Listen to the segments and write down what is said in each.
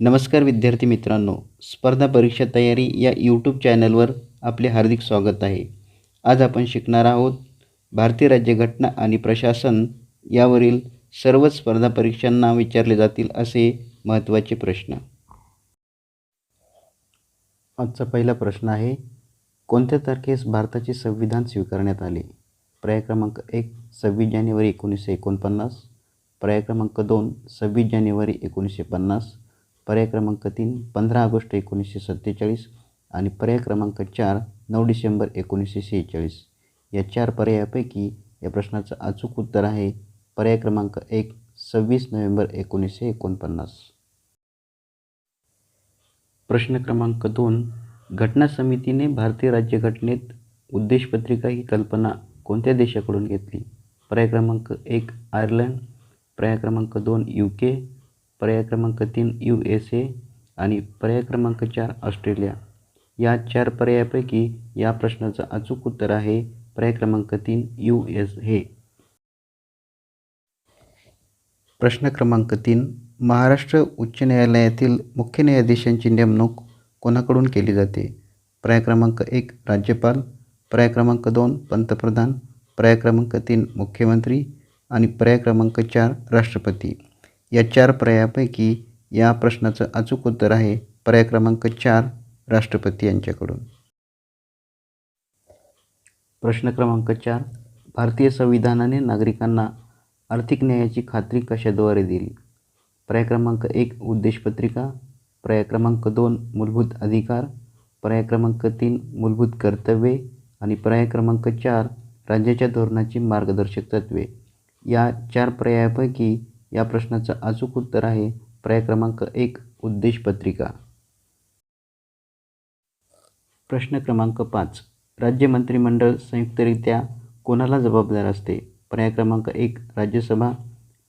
नमस्कार विद्यार्थी मित्रांनो, स्पर्धा परीक्षा तयारी या यूट्यूब चॅनलवर आपले हार्दिक स्वागत आहे. आज आपण शिकणार आहोत भारतीय राज्यघटना आणि प्रशासन यावरील सर्वच स्पर्धा परीक्षांना विचारले जातील असे महत्त्वाचे प्रश्न. आजचा पहिला प्रश्न आहे, कोणत्या तारखेस भारताचे संविधान स्वीकारण्यात आले? पर्याय क्रमांक 1 26 जानेवारी 1949, पर्याय क्रमांक 2 26 जानेवारी 1950, पर्याय क्रमांक 3 15 ऑगस्ट 1947 आणि पर्याय क्रमांक 4 9 डिसेंबर 1946. या 4 पर्यायापैकी या प्रश्नाचं अचूक उत्तर आहे पर्याय क्रमांक 1 26 नोव्हेंबर 1949. प्रश्न क्रमांक 2, घटना समितीने भारतीय राज्यघटनेत उद्देशपत्रिका ही कल्पना कोणत्या देशाकडून घेतली? पर्याय क्रमांक 1 आयर्लंड, पर्याय क्रमांक 2 UK, पर्याय क्रमांक 3 USA आणि पर्याय क्रमांक 4 ऑस्ट्रेलिया. या 4 पर्यायापैकी या प्रश्नाचं अचूक उत्तर आहे पर्याय क्रमांक 3 USA. प्रश्न क्रमांक 3, महाराष्ट्र उच्च न्यायालयातील मुख्य न्यायाधीशांची नेमणूक कोणाकडून केली जाते? पर्याय क्रमांक 1 राज्यपाल, पर्याय क्रमांक 2 पंतप्रधान, पर्याय क्रमांक 3 मुख्यमंत्री आणि पर्याय क्रमांक 4 राष्ट्रपती. या 4 पर्यायापैकी या प्रश्नाचं अचूक उत्तर आहे पर्याय क्रमांक 4 राष्ट्रपती यांच्याकडून. प्रश्न क्रमांक 4, भारतीय संविधानाने नागरिकांना आर्थिक न्यायाची खात्री कशाद्वारे दिली? पर्याय क्रमांक 1 उद्देशपत्रिका, पर्याय क्रमांक 2 मूलभूत अधिकार, पर्याय क्रमांक 3 मूलभूत कर्तव्ये आणि पर्याय क्रमांक 4 राज्याच्या धोरणाची मार्गदर्शक तत्त्वे. या 4 पर्यायापैकी या प्रश्नाचं अचूक उत्तर आहे पर्याय क्रमांक 1 उद्देशपत्रिका. प्रश्न क्रमांक 5, राज्य मंत्रिमंडळ संयुक्तरित्या कोणाला जबाबदार असते? पर्याय क्रमांक 1 राज्यसभा,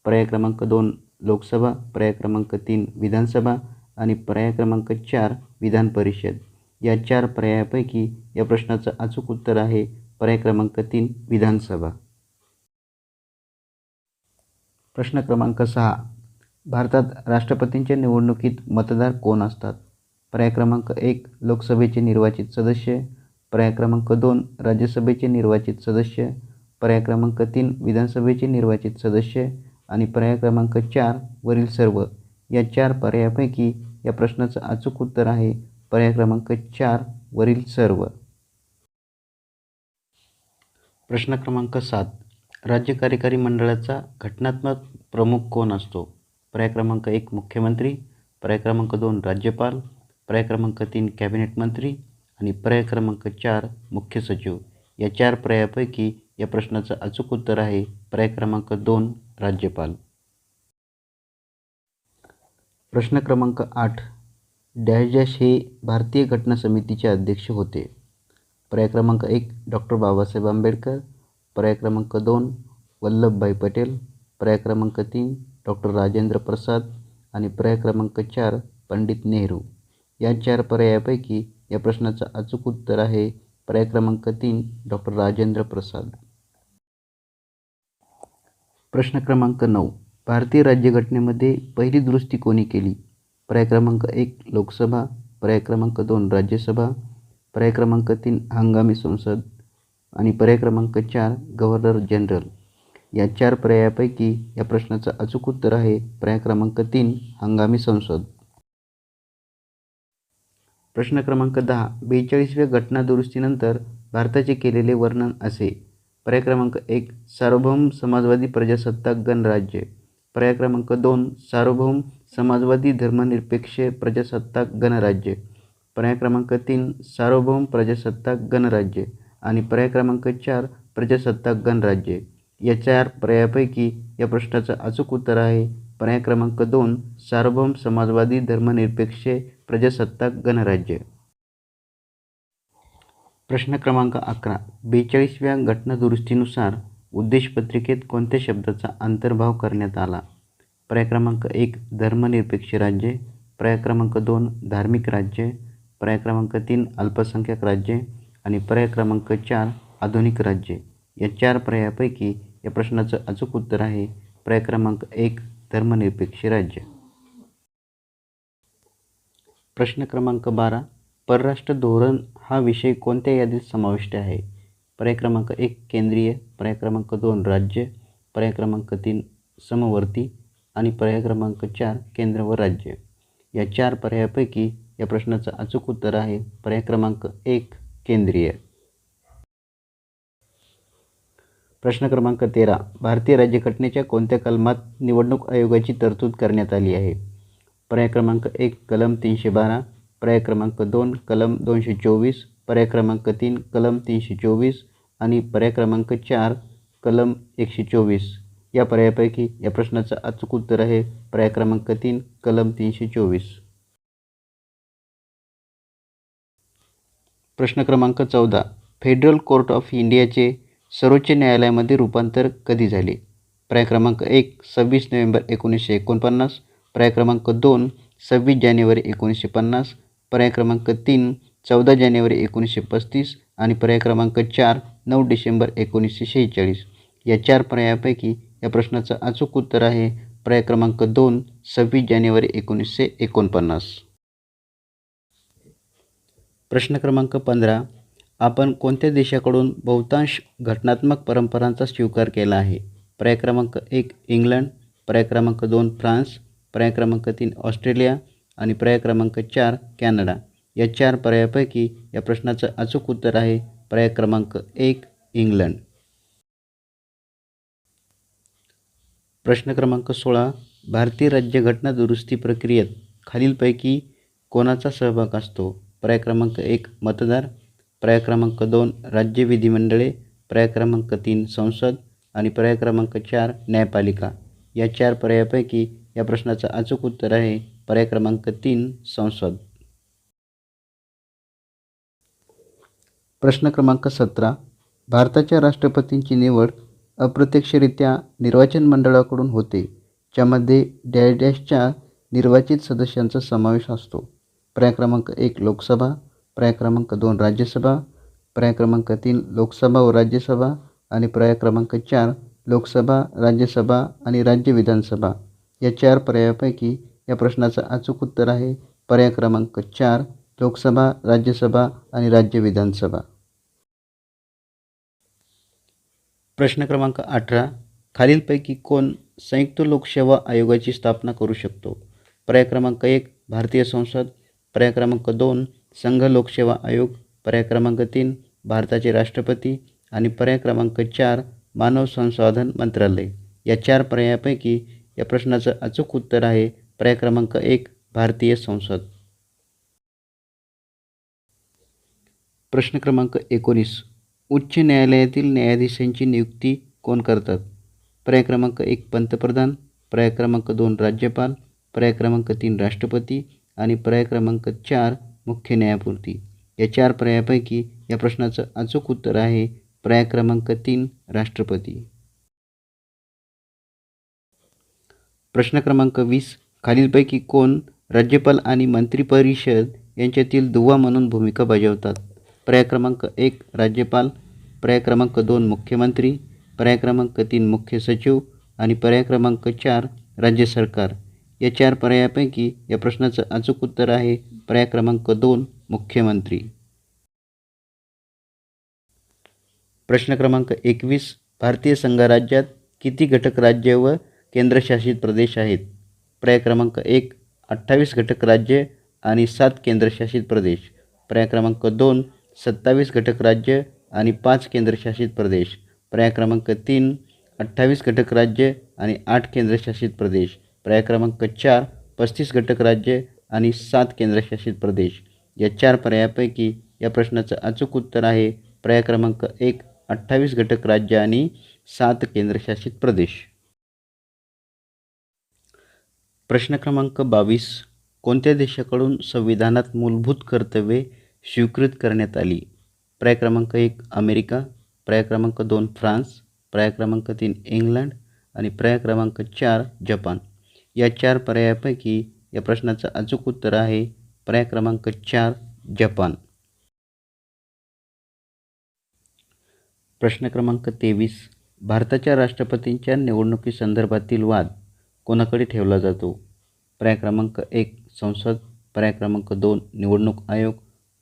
पर्याय क्रमांक 2 लोकसभा, पर्याय क्रमांक 3 विधानसभा आणि पर्याय क्रमांक 4 विधान परिषद. या 4 पर्यायापैकी या प्रश्नाचं अचूक उत्तर आहे पर्याय क्रमांक 3 विधानसभा. प्रश्न क्रमांक 6, भारतात राष्ट्रपतींच्या निवडणुकीत मतदार कोण असतात? पर्याय क्रमांक 1 लोकसभेचे निर्वाचित सदस्य, पर्याय क्रमांक 2 राज्यसभेचे निर्वाचित सदस्य, पर्याय क्रमांक 3 विधानसभेचे निर्वाचित सदस्य आणि पर्याय क्रमांक 4 वरील सर्व. या 4 पर्यायापैकी या प्रश्नाचं अचूक उत्तर आहे पर्याय क्रमांक 4 वरील सर्व. प्रश्न क्रमांक 7, राज्य कार्यकारी मंडळाचा घटनात्मक प्रमुख कोण असतो? पर्याय क्रमांक 1 मुख्यमंत्री, पर्याय क्रमांक 2 राज्यपाल, पर्याय क्रमांक 3 कॅबिनेट मंत्री आणि पर्याय क्रमांक 4 मुख्य सचिव. या 4 पर्यायापैकी या प्रश्नाचं अचूक उत्तर आहे पर्याय क्रमांक 2 राज्यपाल. प्रश्न क्रमांक 8, डॅश डॅश हे भारतीय घटना समितीचे अध्यक्ष होते? पर्याय क्रमांक 1 डॉक्टर बाबासाहेब आंबेडकर, पर्याय क्रमांक 2 वल्लभभाई पटेल, पर्याय क्रमांक 3 डॉक्टर राजेंद्र प्रसाद आणि पर्याय क्रमांक 4 पंडित नेहरू. या 4 पर्यायापैकी या प्रश्नाचं अचूक उत्तर आहे पर्याय क्रमांक 3 डॉक्टर राजेंद्र प्रसाद. प्रश्न क्रमांक 9, भारतीय राज्यघटनेमध्ये पहिली दुरुस्ती कोणी केली? पर्याय क्रमांक 1 लोकसभा, पर्याय क्रमांक 2 राज्यसभा, पर्याय क्रमांक 3 हंगामी संसद आणि पर्याय क्रमांक 4 गव्हर्नर जनरल. या 4 पर्यायापैकी या प्रश्नाचं अचूक उत्तर आहे पर्याय क्रमांक 3 हंगामी संसद. प्रश्न क्रमांक 10, 42व्या घटना दुरुस्तीनंतर भारताचे केलेले वर्णन असे. पर्याय क्रमांक 1 सार्वभौम समाजवादी प्रजासत्ताक गणराज्य, पर्याय क्रमांक 2 सार्वभौम समाजवादी धर्मनिरपेक्ष प्रजासत्ताक गणराज्य, पर्याय क्रमांक 3 सार्वभौम प्रजासत्ताक गणराज्य आणि पर्याय क्रमांक 4 प्रजासत्ताक गणराज्य. या 4 पर्यायापैकी या प्रश्नाचं अचूक उत्तर आहे पर्याय क्रमांक 2 सार्वभौम समाजवादी धर्मनिरपेक्ष प्रजासत्ताक गणराज्य. प्रश्न क्रमांक 11, 42व्या घटना दुरुस्तीनुसार उद्देशपत्रिकेत कोणत्या शब्दाचा अंतर्भाव करण्यात आला? पर्याय क्रमांक 1 धर्मनिरपेक्ष राज्य, पर्याय क्रमांक 2 धार्मिक राज्य, पर्याय क्रमांक 3 अल्पसंख्याक राज्य आणि पर्याय क्रमांक 4 आधुनिक राज्य. या 4 पर्यायापैकी या प्रश्नाचं अचूक उत्तर आहे पर्याय क्रमांक 1 धर्मनिरपेक्ष राज्य. प्रश्न क्रमांक 12. परराष्ट्र धोरण हा विषय कोणत्या यादीत समाविष्ट आहे? पर्याय क्रमांक 1 केंद्रीय, पर्याय क्रमांक 2 राज्य, पर्याय क्रमांक 3 समवर्ती आणि पर्याय क्रमांक 4 केंद्र व राज्य. या 4 पर्यायापैकी या प्रश्नाचं अचूक उत्तर आहे पर्याय क्रमांक 1 केंद्रीय. प्रश्न क्रमांक 13. भारतीय राज्यघटनेच्या कोणत्या कलमात निवडणूक आयोगाची तरतूद करण्यात आली आहे? पर्याय क्रमांक 1 कलम 312, पर्याय क्रमांक 2 कलम 224, पर्याय क्रमांक 3 कलम 324 आणि पर्याय क्रमांक 4 कलम 124. या पर्यायापैकी या प्रश्नाचं अचूक उत्तर आहे पर्याय क्रमांक 3 कलम 324. प्रश्न क्रमांक 14. फेडरल कोर्ट ऑफ इंडियाचे सर्वोच्च न्यायालयामध्ये रूपांतर कधी झाले? पर्याय क्रमांक 1 26 नोव्हेंबर 1949, पर्याय क्रमांक 2 26 जानेवारी 1950, पर्याय क्रमांक 3 14 जानेवारी 1935 आणि पर्याय क्रमांक 4 9 डिसेंबर 1946. या 4 पर्यायापैकी या प्रश्नाचं अचूक उत्तर आहे पर्याय क्रमांक 2 26 जानेवारी 1949. प्रश्न क्रमांक 15. आपण कोणत्या देशाकडून बहुतांश घटनात्मक परंपरांचा स्वीकार केला आहे? पर्याय क्रमांक 1 इंग्लंड, पर्याय क्रमांक 2 फ्रान्स, पर्याय क्रमांक 3 ऑस्ट्रेलिया आणि पर्याय क्रमांक 4 कॅनडा. या 4 पर्यायापैकी या प्रश्नाचं अचूक उत्तर आहे पर्याय क्रमांक 1 इंग्लंड. प्रश्न क्रमांक 16. भारतीय राज्यघटना दुरुस्ती प्रक्रियेत खालीलपैकी कोणाचा सहभाग असतो? पर्याय क्रमांक 1 मतदार, पर्याय क्रमांक 2 राज्य विधिमंडळे, पर्याय क्रमांक 3 संसद आणि पर्याय क्रमांक 4 न्यायपालिका. या 4 पर्यायापैकी या प्रश्नाचं अचूक उत्तर आहे पर्याय क्रमांक 3 संसद. प्रश्न क्रमांक 17. भारताच्या राष्ट्रपतींची निवड अप्रत्यक्षरित्या निर्वाचन मंडळाकडून होते, ज्यामध्ये डॅशच्या निर्वाचित सदस्यांचा समावेश असतो. पर्याय क्रमांक 1 लोकसभा, पर्याय क्रमांक 2 राज्यसभा, पर्याय क्रमांक 3 लोकसभा व राज्यसभा आणि पर्याय क्रमांक 4 लोकसभा, राज्यसभा आणि राज्य विधानसभा. या 4 पर्यायापैकी या प्रश्नाचं अचूक उत्तर आहे पर्याय क्रमांक 4 लोकसभा, राज्यसभा आणि राज्य विधानसभा. प्रश्न क्रमांक 18. खालीलपैकी कोण संयुक्त लोकसेवा आयोगाची स्थापना करू शकतो? पर्याय क्रमांक 1 भारतीय संसद, पर्याय क्रमांक 2 संघ लोकसेवा आयोग, पर्याय क्रमांक 3 भारताचे राष्ट्रपती आणि पर्याय क्रमांक 4 मानव संसाधन मंत्रालय. या 4 पर्यायापैकी या प्रश्नाचं अचूक उत्तर आहे पर्याय क्रमांक 1 भारतीय संसद. प्रश्न क्रमांक 19. उच्च न्यायालयातील न्यायाधीशांची नियुक्ती कोण करतात? पर्याय क्रमांक 1 पंतप्रधान, पर्याय क्रमांक 2 राज्यपाल, पर्याय क्रमांक 3 राष्ट्रपती आणि पर्याय क्रमांक 4 मुख्य न्यायमूर्ती. या 4 पर्यायापैकी या प्रश्नाचं अचूक उत्तर आहे पर्याय क्रमांक 3 राष्ट्रपती. प्रश्न क्रमांक 20. खालीलपैकी कोण राज्यपाल आणि मंत्रिपरिषद यांच्यातील दुवा म्हणून भूमिका बजावतात? पर्याय क्रमांक 1 राज्यपाल, पर्याय क्रमांक 2 मुख्यमंत्री, पर्याय क्रमांक 3 मुख्य सचिव आणि पर्याय क्रमांक 4 राज्य सरकार. या 4 पर्यायापैकी या प्रश्नाचं अचूक उत्तर आहे पर्याय क्रमांक 2 मुख्यमंत्री. प्रश्न क्रमांक 21. भारतीय संघराज्यात किती घटक राज्य व केंद्रशासित प्रदेश आहेत? पर्याय क्रमांक 1 28 घटक राज्य आणि 7 केंद्रशासित प्रदेश, पर्याय क्रमांक 2 27 घटक राज्य आणि 5 केंद्रशासित प्रदेश, पर्याय क्रमांक 3 28 घटक राज्य आणि 8 केंद्रशासित प्रदेश, पर्याय क्रमांक 4 35 घटक राज्य आणि 7 केंद्रशासित प्रदेश. या 4 पर्यायापैकी या प्रश्नाचं अचूक उत्तर आहे पर्याय क्रमांक 1 28 घटक राज्य आणि 7 केंद्रशासित प्रदेश. प्रश्न क्रमांक 22. कोणत्या देशाकडून संविधानात मूलभूत कर्तव्ये स्वीकृत करण्यात आली? पर्याय क्रमांक 1 अमेरिका, पर्याय क्रमांक 2 फ्रान्स, पर्याय क्रमांक 3 इंग्लंड आणि पर्याय क्रमांक 4 जपान. या 4 पर्यायापैकी या प्रश्नाचं अचूक उत्तर आहे पर्याय क्रमांक 4 जपान. प्रश्न क्रमांक 23. भारताच्या राष्ट्रपतींच्या निवडणुकीसंदर्भातील वाद कोणाकडे ठेवला जातो? पर्याय क्रमांक 1 संसद, पर्याय क्रमांक 2 निवडणूक आयोग,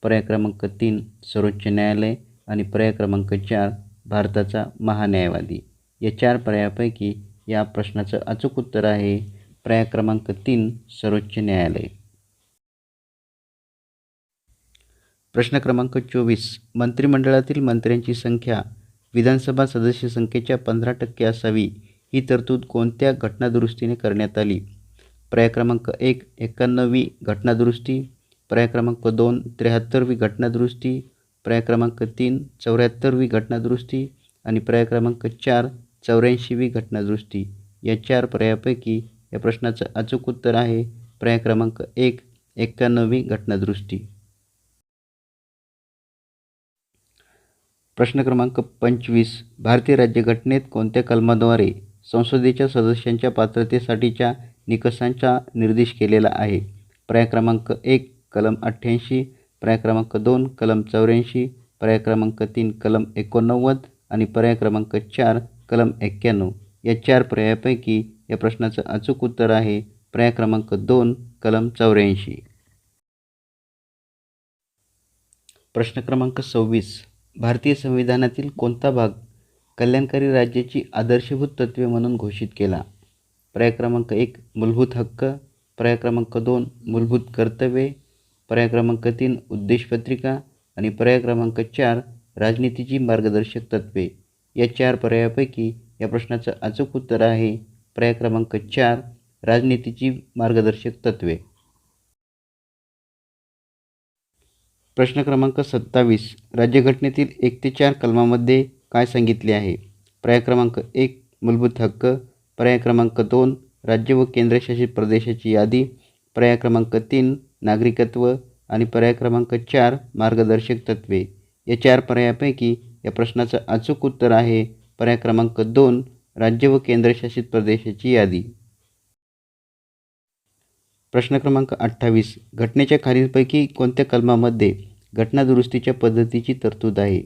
पर्याय क्रमांक 3 सर्वोच्च न्यायालय आणि पर्याय क्रमांक 4 भारताचा महान्यायवादी. या 4 पर्यायापैकी या प्रश्नाचं अचूक उत्तर आहे पर्याय क्रमांक 3 सर्वोच्च न्यायालय. प्रश्न क्रमांक 24 मंत्रिमंडळातील मंत्र्यांची संख्या विधानसभा सदस्य संख्येच्या 15% असावी ही तरतूद कोणत्या घटनादुरुस्तीने करण्यात आली? पर्याय क्रमांक 1 91वी घटनादुरुस्ती, पर्याय क्रमांक 2 73वी घटनादुरुस्ती, पर्याय क्रमांक 3 74वी घटनादुरुस्ती आणि पर्याय क्रमांक 4 84वी घटनादुरुस्ती. या 4 पर्यायापैकी या प्रश्नाचं अचूक उत्तर आहे पर्याय क्रमांक 1 91वी घटनादुरुस्ती. प्रश्न क्रमांक 25 भारतीय राज्यघटनेत कोणत्या कलमाद्वारे संसदेच्या सदस्यांच्या पात्रतेसाठीच्या निकषांचा निर्देश केलेला आहे? पर्याय क्रमांक 1 कलम 88, पर्याय क्रमांक 2 कलम 84, पर्याय क्रमांक 3 कलम 89 आणि पर्याय क्रमांक 4 कलम 91. या 4 पर्यायापैकी या प्रश्नाचं अचूक उत्तर आहे पर्याय क्रमांक 2 कलम 84. प्रश्न क्रमांक 26 भारतीय संविधानातील कोणता भाग कल्याणकारी राज्याची आदर्शभूत तत्त्वे म्हणून घोषित केला? पर्याय क्रमांक 1 मूलभूत हक्क, पर्याय क्रमांक 2 मूलभूत कर्तव्ये, पर्याय क्रमांक 3 उद्देशपत्रिका आणि पर्याय क्रमांक 4 राजनीतीची मार्गदर्शक तत्त्वे. या 4 पर्यायापैकी या प्रश्नाचं अचूक उत्तर आहे पर्याय क्रमांक 4 राजनीतीची मार्गदर्शक तत्त्वे. प्रश्न क्रमांक 27 राज्यघटनेतील 1 ते 4 कलमामध्ये काय सांगितले आहे? पर्याय क्रमांक 1 मूलभूत हक्क, पर्याय क्रमांक 2 राज्य व केंद्रशासित प्रदेशाची यादी, पर्याय क्रमांक 3 नागरिकत्व आणि पर्याय क्रमांक 4 मार्गदर्शक तत्त्वे. या 4 पर्यायापैकी या प्रश्नाचं अचूक उत्तर आहे पर्याय क्रमांक 2 राज्य व केंद्रशासित प्रदेशाची यादी. प्रश्न क्रमांक 28 घटनेच्या खालीलपैकी कोणत्या कलमामध्ये घटनादुरुस्तीच्या पद्धतीची तरतूद आहे?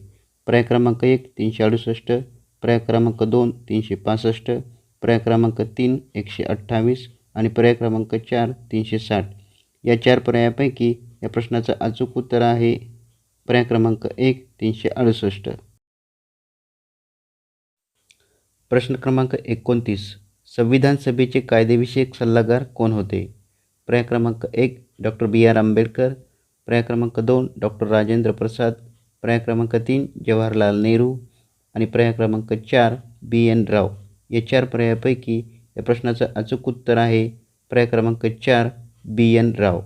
पर्याय क्रमांक 1 368, पर्याय क्रमांक 2 365, पर्याय क्रमांक 3 128 आणि पर्याय क्रमांक 4 360. या 4 पर्यायापैकी या प्रश्नाचं अचूक उत्तर आहे पर्याय क्रमांक 1 368. प्रश्न क्रमांक 29 संविधान सभेचे कायदेविषयक सल्लागार कोण होते? पर्याय क्रमांक 1 डॉक्टर B.R. आंबेडकर, पर्याय क्रमांक 2 डॉक्टर राजेंद्र प्रसाद, पर्याय क्रमांक 3 जवाहरलाल नेहरू आणि पर्याय क्रमांक 4 B.N. राव. या 4 पर्यायापैकी या प्रश्नाचं अचूक उत्तर आहे पर्याय क्रमांक 4 B.N. राव.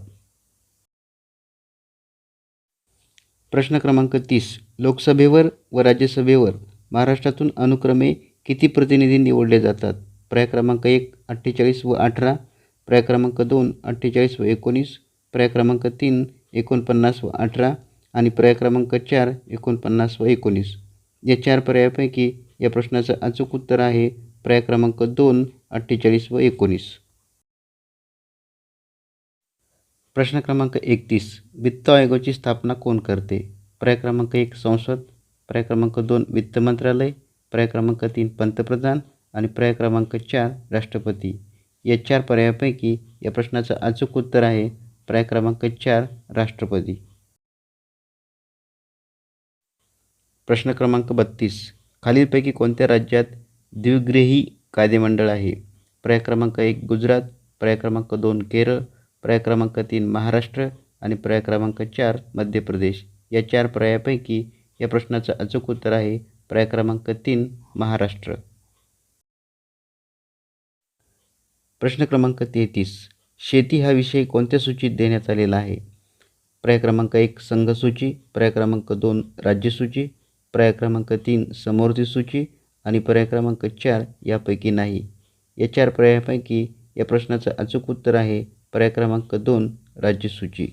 प्रश्न क्रमांक 30 लोकसभेवर व राज्यसभेवर महाराष्ट्रातून अनुक्रमे किती प्रतिनिधी निवडले जातात? पर्याय क्रमांक 1 48 व 18, पर्याय क्रमांक 2 48 व 19, पर्याय क्रमांक 3 49 व 18 आणि पर्याय क्रमांक 4 49 व 19. या 4 पर्यायापैकी या प्रश्नाचं अचूक उत्तर आहे पर्याय क्रमांक 2 48 व 19. प्रश्न क्रमांक 31 वित्त आयोगाची स्थापना कोण करते? पर्याय क्रमांक 1 संसद, पर्याय क्रमांक 2 वित्त मंत्रालय, पर्याय क्रमांक 3 पंतप्रधान आणि पर्याय क्रमांक 4 राष्ट्रपती. या 4 पर्यायापैकी या प्रश्नाचं अचूक उत्तर आहे पर्याय क्रमांक 4 राष्ट्रपती. प्रश्न क्रमांक 32 खालीलपैकी कोणत्या राज्यात द्विगृही कायदेमंडळ आहे? पर्याय क्रमांक 1 गुजरात, पर्याय क्रमांक 2 केरळ, पर्याय क्रमांक 3 महाराष्ट्र आणि पर्याय क्रमांक 4 मध्य प्रदेश. या 4 पर्यायापैकी या प्रश्नाचं अचूक उत्तर आहे पर्याय क्रमांक 3 महाराष्ट्र. प्रश्न क्रमांक 33 शेती हा विषय कोणत्या सूचीत देण्यात आलेला आहे? पर्याय क्रमांक 1 संघ सूची, पर्याय क्रमांक 2 राज्य सूची, पर्याय क्रमांक 3 समवर्ती सूची आणि पर्याय क्रमांक 4 यापैकी नाही. या 4 पर्यायापैकी या प्रश्नाचं अचूक उत्तर आहे पर्याय क्रमांक 2 राज्य सूची.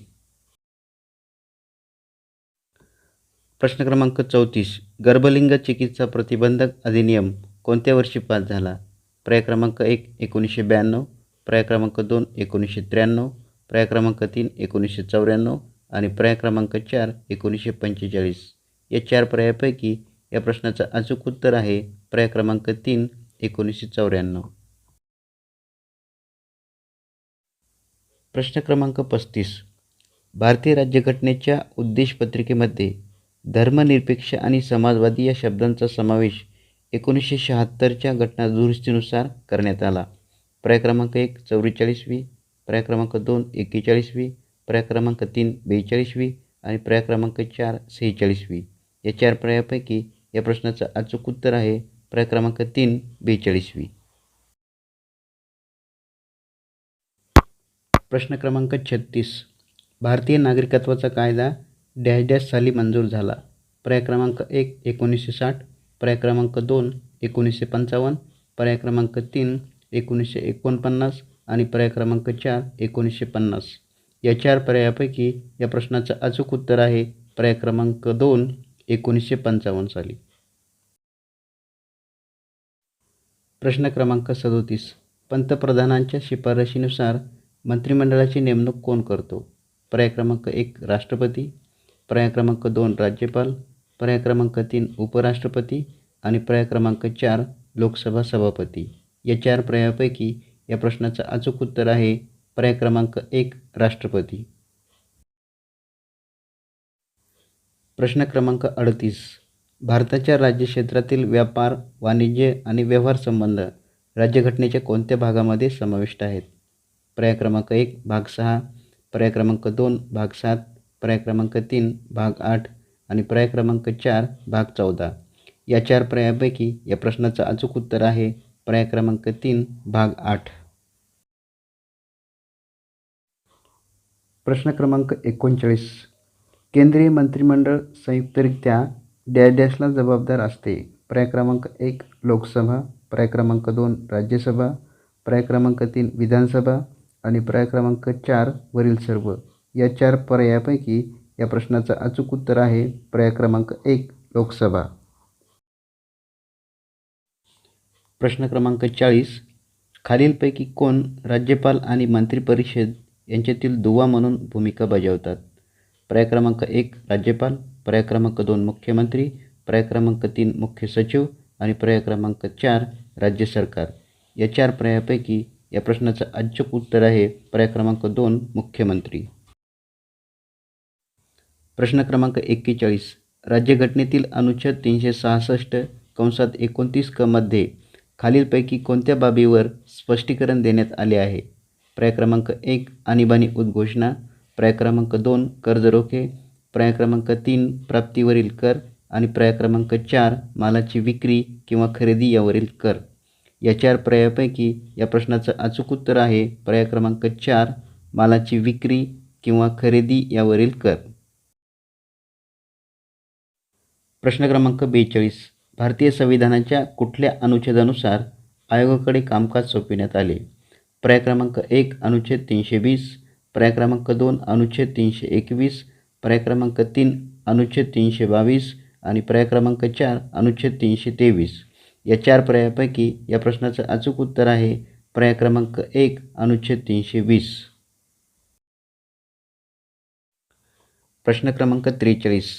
प्रश्न क्रमांक 34 गर्भलिंग चिकित्सा प्रतिबंधक अधिनियम कोणत्या वर्षी पास झाला? पर्याय क्रमांक 1 1992, पर्याय क्रमांक 2 1993, पर्याय क्रमांक 3 1994 आणि पर्याय क्रमांक 4 1945. या 4 पर्यायापैकी या प्रश्नाचं अचूक उत्तर आहे पर्याय क्रमांक 3 1994. प्रश्न क्रमांक 35 भारतीय राज्यघटनेच्या उद्देशपत्रिकेमध्ये धर्मनिरपेक्ष आणि समाजवादी या शब्दांचा समावेश 1976च्या घटनादुरुस्तीनुसार करण्यात आला. पर्याय क्रमांक 1 44वी, पर्याय क्रमांक 2 41वी, पर्याय क्रमांक 3 42वी आणि पर्याय क्रमांक 4 46वी. या 4 पर्यायापैकी या प्रश्नाचं अचूक उत्तर आहे पर्याय क्रमांक 3 42वी. प्रश्न क्रमांक 36. भारतीय नागरिकत्वाचा कायदा डॅश डॅश साली मंजूर झाला. पर्याय क्रमांक 1 1960, पर्याय क्रमांक 2 1955, पर्याय क्रमांक 3 1949 आणि पर्याय क्रमांक 4 1950. या 4 पर्यायापैकी या प्रश्नाचं अचूक उत्तर आहे पर्याय क्रमांक 2 1955 साली. प्रश्न क्रमांक 37. पंतप्रधानांच्या शिफारशीनुसार मंत्रिमंडळाची नेमणूक कोण करतो? पर्याय क्रमांक 1 राष्ट्रपती, पर्याय क्रमांक 2 राज्यपाल, पर्याय क्रमांक 3 उपराष्ट्रपती आणि पर्याय क्रमांक 4 लोकसभा सभापती. या 4 पर्यायापैकी या प्रश्नाचं अचूक उत्तर आहे पर्याय क्रमांक 1 राष्ट्रपती. प्रश्न क्रमांक 38. भारताच्या राज्यक्षेत्रातील व्यापार, वाणिज्य आणि व्यवहार संबंध राज्यघटनेच्या कोणत्या भागामध्ये समाविष्ट आहेत? पर्याय क्रमांक 1 भाग 6, पर्याय क्रमांक 2 भाग 7, पर्याय क्रमांक 3 भाग 8 आणि पर्याय क्रमांक 4 भाग 14. या 4 पर्यायापैकी या प्रश्नाचं अचूक उत्तर आहे पर्याय क्रमांक 3 भाग 8. प्रश्न क्रमांक 39. केंद्रीय मंत्रिमंडळ संयुक्तरित्या डॅश डॅशला जबाबदार असते. पर्याय क्रमांक 1 लोकसभा, पर्याय क्रमांक 2 राज्यसभा, पर्याय क्रमांक 3 विधानसभा आणि पर्याय क्रमांक 4 वरील सर्व. या 4 पर्यायापैकी या प्रश्नाचं अचूक उत्तर आहे पर्याय क्रमांक 1 लोकसभा. प्रश्न क्रमांक 40. खालीलपैकी कोण राज्यपाल आणि मंत्रिपरिषद यांच्यातील दुवा म्हणून भूमिका बजावतात? पर्याय क्रमांक 1 राज्यपाल, पर्याय क्रमांक 2 मुख्यमंत्री, पर्याय क्रमांक 3 मुख्य सचिव आणि पर्याय क्रमांक 4 राज्य सरकार. या 4 पर्यायापैकी या प्रश्नाचं अचूक उत्तर आहे पर्याय क्रमांक 2 मुख्यमंत्री. प्रश्न क्रमांक 41. राज्यघटनेतील अनुच्छेद 366 कंसात 29 क मध्ये खालीलपैकी कोणत्या बाबीवर स्पष्टीकरण देण्यात आले आहे? पर्याय क्रमांक 1 आणीबाणी उद्घोषणा, पर्याय क्रमांक 2 कर्ज रोखे, पर्याय क्रमांक 3 प्राप्तीवरील कर आणि पर्याय क्रमांक 4 मालाची विक्री किंवा खरेदी यावरील कर. या 4 पर्यायापैकी या प्रश्नाचं अचूक उत्तर आहे पर्याय क्रमांक 4 मालाची विक्री किंवा खरेदी यावरील कर. प्रश्न क्रमांक 42. भारतीय संविधानाच्या कुठल्या अनुच्छेदानुसार आयोगाकडे कामकाज सोपविण्यात आले? पर्याय क्रमांक 1 अनुच्छेद 320, पर्याय क्रमांक 2 अनुच्छेद 321, पर्याय क्रमांक 3 अनुच्छेद 322 आणि पर्याय क्रमांक 4 अनुच्छेद 323. या 4 पर्यायापैकी या प्रश्नाचं अचूक उत्तर आहे पर्याय क्रमांक 1 अनुच्छेद 320. प्रश्न क्रमांक 43.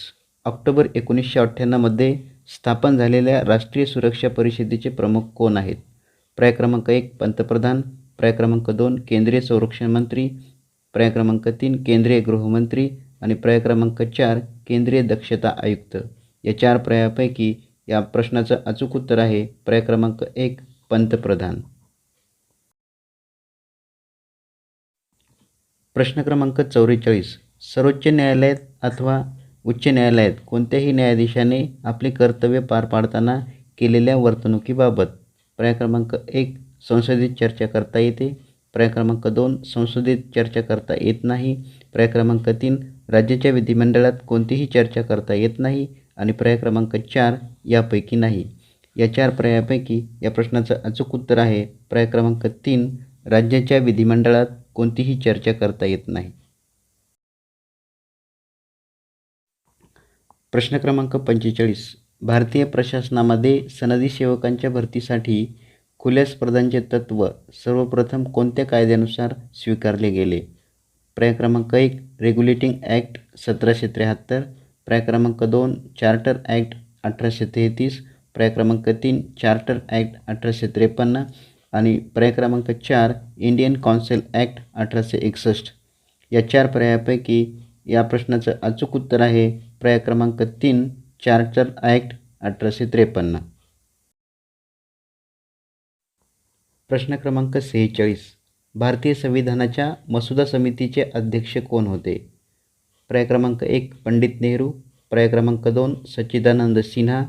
ऑक्टोबर 1998 मध्ये स्थापन झालेल्या राष्ट्रीय सुरक्षा परिषदेचे प्रमुख कोण आहेत? पर्याय क्रमांक 1 पंतप्रधान, पर्याय क्रमांक 2 केंद्रीय संरक्षण मंत्री, पर्याय क्रमांक 3 केंद्रीय गृहमंत्री आणि पर्याय क्रमांक 4 केंद्रीय दक्षता आयुक्त. या 4 पर्यायापैकी या प्रश्नाचं अचूक उत्तर आहे पर्याय क्रमांक 1 पंतप्रधान. प्रश्न क्रमांक 44. सर्वोच्च न्यायालयात अथवा उच्च न्यायालयात कोणत्याही न्यायाधीशाने आपले कर्तव्य पार पाडताना केलेल्या वर्तणुकीबाबत? पर्याय क्रमांक 1 संसदेत चर्चा करता येते, पर्याय क्रमांक 2 संसदेत चर्चा करता येत नाही, पर्याय क्रमांक 3 राज्याच्या विधिमंडळात कोणतीही चर्चा करता येत नाही आणि पर्याय क्रमांक 4 यापैकी नाही. या 4 पर्यायापैकी या प्रश्नाचं अचूक उत्तर आहे पर्याय क्रमांक 3 राज्याच्या विधिमंडळात कोणतीही चर्चा करता येत नाही. प्रश्न क्रमांक 45. भारतीय प्रशासनामध्ये सनदी सेवकांच्या भरतीसाठी खुल्या स्पर्धांचे तत्त्व सर्वप्रथम कोणत्या कायद्यानुसार स्वीकारले गेले? पर्याय क्रमांक 1 रेग्युलेटिंग ॲक्ट 1773, पर्याय क्रमांक 2 चार्टर ॲक्ट 1833, पर्याय क्रमांक 3 चार्टर ॲक्ट 1853 आणि पर्याय क्रमांक 4 इंडियन कौन्सिल ॲक्ट 1861. या 4 पर्यायापैकी या प्रश्नाचं अचूक उत्तर आहे पर्याय क्रमांक 3 चार्टर ॲक्ट 1853. प्रश्न क्रमांक 46. भारतीय संविधानाच्या मसुदा समितीचे अध्यक्ष कोण होते? पर्याय क्रमांक 1 पंडित नेहरू, पर्याय क्रमांक 2 सच्चिदानंद सिन्हा,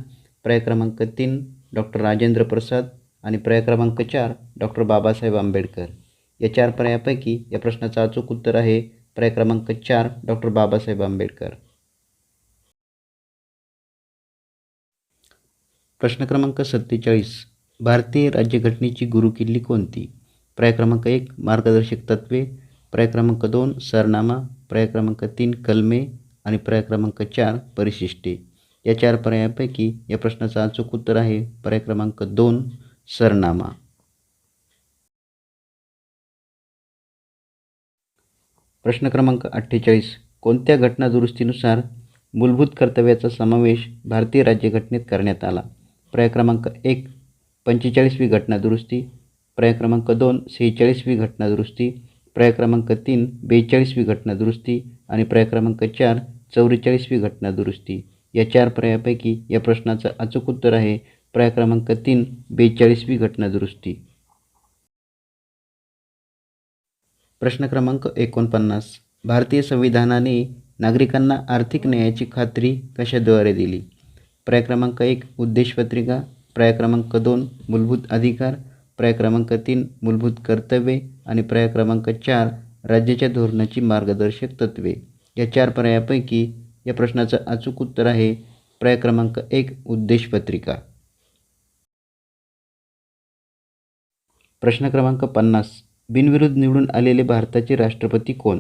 पर्याय क्रमांक 3 डॉक्टर राजेंद्र प्रसाद आणि पर्याय क्रमांक 4 डॉक्टर बाबासाहेब आंबेडकर. या 4 पर्यायापैकी या प्रश्नाचं अचूक उत्तर आहे पर्याय क्रमांक 4 डॉक्टर बाबासाहेब आंबेडकर. प्रश्न क्रमांक 47. भारतीय राज्यघटनेची गुरुकिल्ली कोणती? पर्याय क्रमांक 1 मार्गदर्शक तत्त्वे, पर्याय क्रमांक 2 सरनामा, पर्याय क्रमांक 3 कलमे आणि पर्याय क्रमांक 4 परिशिष्टे. या 4 पर्यायापैकी या प्रश्नाचं अचूक उत्तर आहे पर्याय क्रमांक 2 सरनामा. प्रश्न क्रमांक 48. कोणत्या घटना दुरुस्तीनुसार मूलभूत कर्तव्याचा समावेश भारतीय राज्यघटनेत करण्यात आला? पर्याय क्रमांक 1 45वी घटना दुरुस्ती, पर्याय क्रमांक 2 46वी घटना दुरुस्ती, पर्याय क्रमांक 3 42वी घटना दुरुस्ती आणि पर्याय क्रमांक 4 44वी घटना दुरुस्ती. या 4 पर्यायापैकी या प्रश्नाचं अचूक उत्तर आहे पर्याय क्रमांक 3 42वी घटना दुरुस्ती. प्रश्न क्रमांक 49. भारतीय संविधानाने नागरिकांना आर्थिक न्यायाची खात्री कशाद्वारे दिली? पर्याय क्रमांक 1 उद्देशपत्रिका, पर्याय क्रमांक 2 मूलभूत अधिकार, पर्याय क्रमांक 3 मूलभूत कर्तव्ये आणि पर्याय क्रमांक 4 राज्याच्या धोरणाची मार्गदर्शक तत्त्वे. या 4 पर्यायापैकी या प्रश्नाचं अचूक उत्तर आहे पर्याय क्रमांक 1 उद्देशपत्रिका. प्रश्न क्रमांक 50. बिनविरोध निवडून आलेले भारताचे राष्ट्रपती कोण?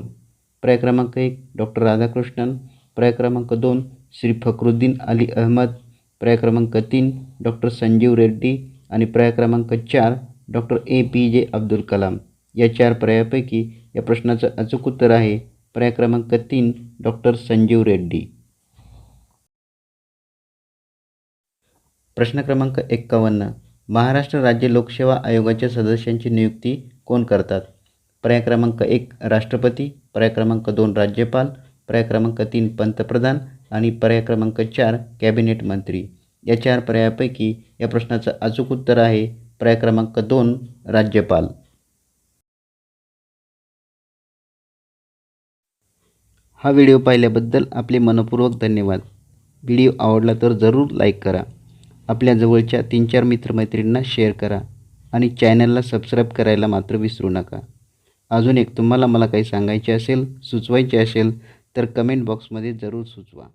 पर्याय क्रमांक 1 डॉक्टर राधाकृष्णन, पर्याय क्रमांक 2 श्री फखरुद्दीन अली अहमद, पर्याय क्रमांक 3 डॉक्टर संजीव रेड्डी आणि पर्याय क्रमांक 4 डॉक्टर APJ अब्दुल कलाम. या 4 पर्यायापैकी या प्रश्नाचं अचूक उत्तर आहे पर्याय क्रमांक 3 डॉक्टर संजीव रेड्डी. प्रश्न क्रमांक 51. महाराष्ट्र राज्य लोकसेवा आयोगाच्या सदस्यांची नियुक्ती कोण करतात? पर्याय क्रमांक 1 राष्ट्रपती, पर्याय क्रमांक 2 राज्यपाल, पर्याय क्रमांक 3 पंतप्रधान आणि पर्याय क्रमांक 4 कॅबिनेट मंत्री. या 4 पर्यायापैकी या प्रश्नाचं अचूक उत्तर आहे पर्याय क्रमांक 2 राज्यपाल. हा व्हिडिओ पाहिल्याबद्दल आपले मनपूर्वक धन्यवाद. व्हिडिओ आवडला तर जरूर लाईक करा. आपल्या जवळच्या 3-4 मित्रमैत्रिणींना शेअर करा आणि चॅनलला सबस्क्राईब करायला मात्र विसरू नका. अजून एक तुम्हाला मला काही सांगायचे असेल, सुचवायचे असेल तर कमेंट बॉक्समध्ये जरूर सुचवा.